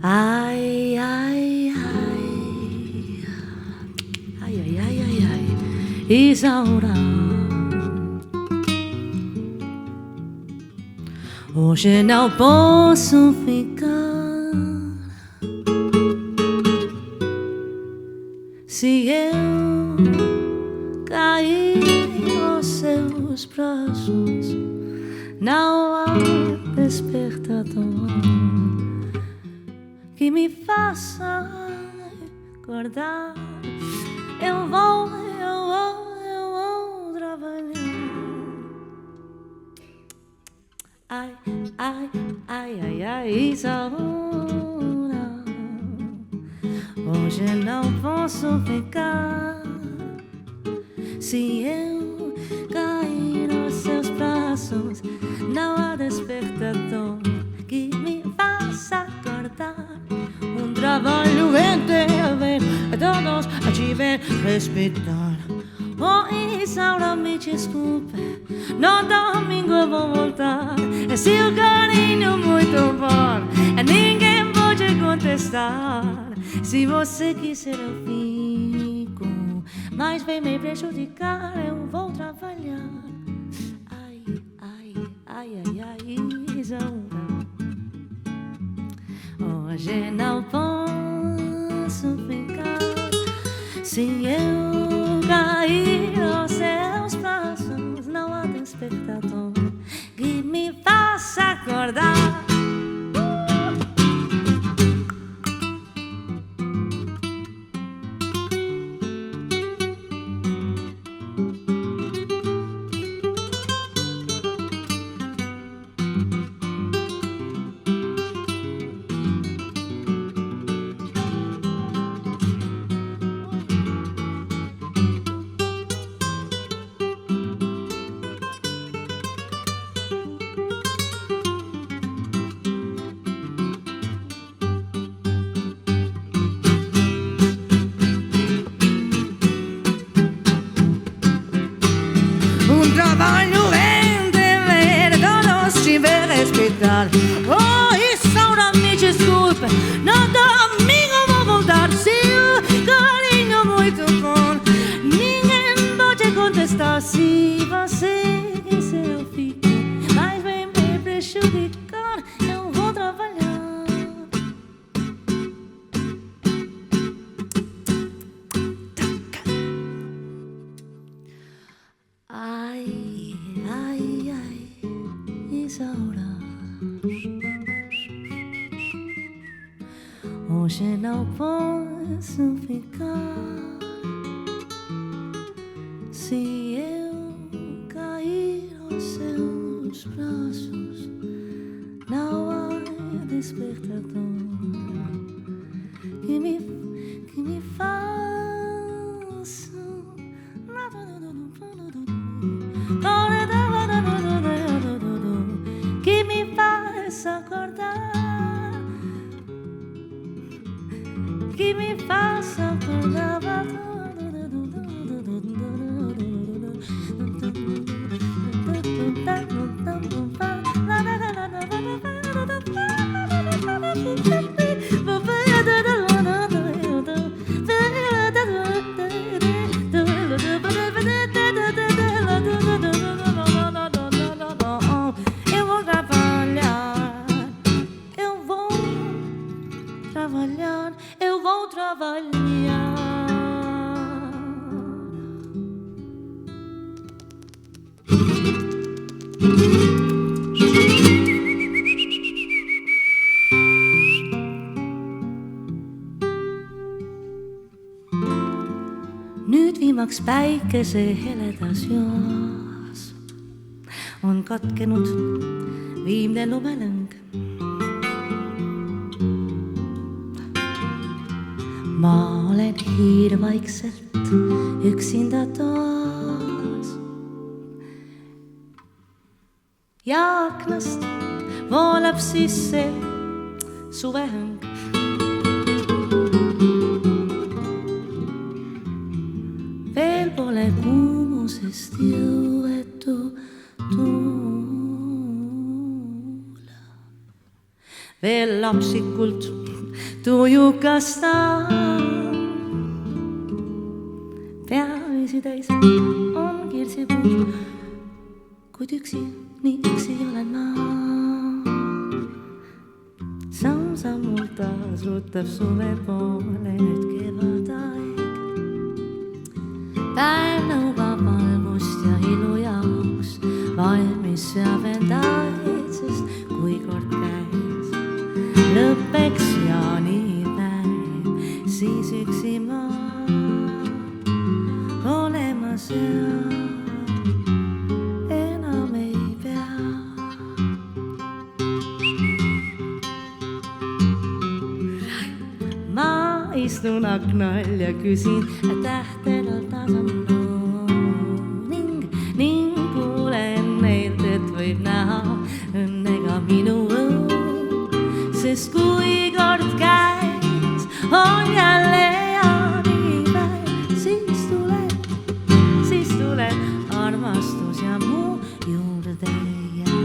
Ai, ai, ai, ai, ai, ai, ai, ai, Isaura. Hoje não posso ficar se eu cair aos seus braços. Não há despertador que me faça acordar. Eu vou trabalhar. Ai, ai, ai, ai, ai, Isaura. Hoje não posso ficar se eu cair nos seus braços. Não há despertador que me faça acordar. Um trabalho inteiro, todos a te ver respirar. Oh, Isaura, me desculpe, no domingo eu vou voltar. É seu carinho muito bom, ninguém pode contestar. Se você quiser eu fico, mas vem me prejudicar, eu vou trabalhar. Ai, ai, ai, ai, ai, Isaura. Hoje não posso ficar se eu cair aos seus braços. Não há despertador que me faça acordar. Trabalho em dever, todos te ver respeitar. Oh, Isaura, me desculpe, no domingo vou voltar. Se o carinho muito bom, ninguém pode contestar. Se você quiser eu fico, mas vem me prejudicar, eu vou trabalhar. Ai, ai, ai, Isaura. Hoje não posso ficar se eu cair aos seus braços. Não há despertador que me faça que me faça acordar, que me faça acordar. Eu vou trabalhar. Nyt viimaksi päike se heletäs jos on katkenut viimeinen lumelänkä. Mä olen hirvaikselt yksintä taas. Ja aknast vålar voolab sisse suvehõng. Veel pole kuumusest jõuetu tuula. Veel lapsikult tujukas ta. Peaisi täis on kirsipuud, kuid üksi, nii üksi olen ma. Samm-sammult taas rutab suve poole nüüd kevadaeg. Päev nõuab valgust ja ilu jaoks valmis seab endaid, sest kui kord käes lõppeks jaanipäev, siis üksi ma olema seal enam ei pea. Ma istun aknal ja küsin tähtedelt asannu ning kuulen neilt, et võib näha õnnega minu õun, sest kui kord käes on jälle jaanipäev, siis tuleb armastus ja mu juurde jääb.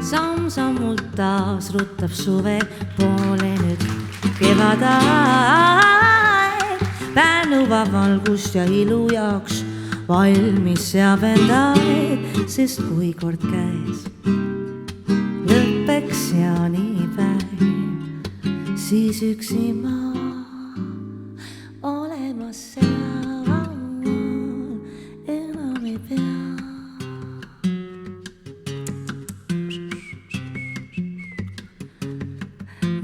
Samm-sammult taas rutab suve poole nüüd kevadaeg. Päev nõuab valgust ja ilu jaoks valmis seab endaid, sest kui kord käes lõppeks jaanipäev, siis üksi ma olema seal enam ei pea.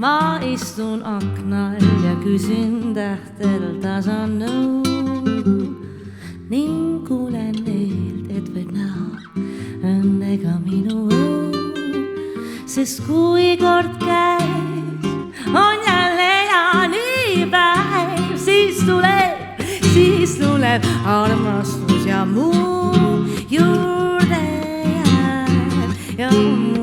Ma istun aknal ja küsin tähtedel tasan nõu ning kuulen neilt, et võib näha õnnega minu õun, sest kui kord käes on jälle jaanipäev, siis tuleb armastus ja mu juurde jääb ja mu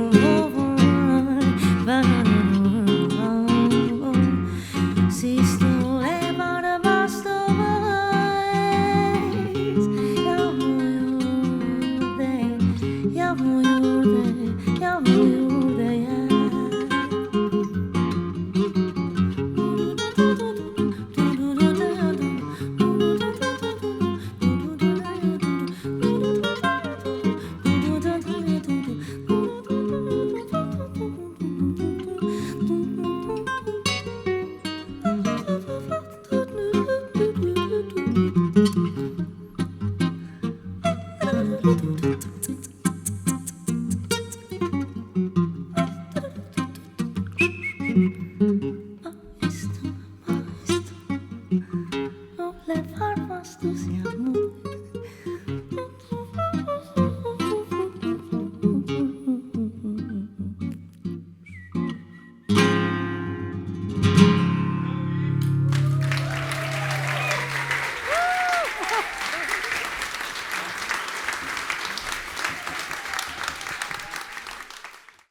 ma istun, tuleb armastus ja mu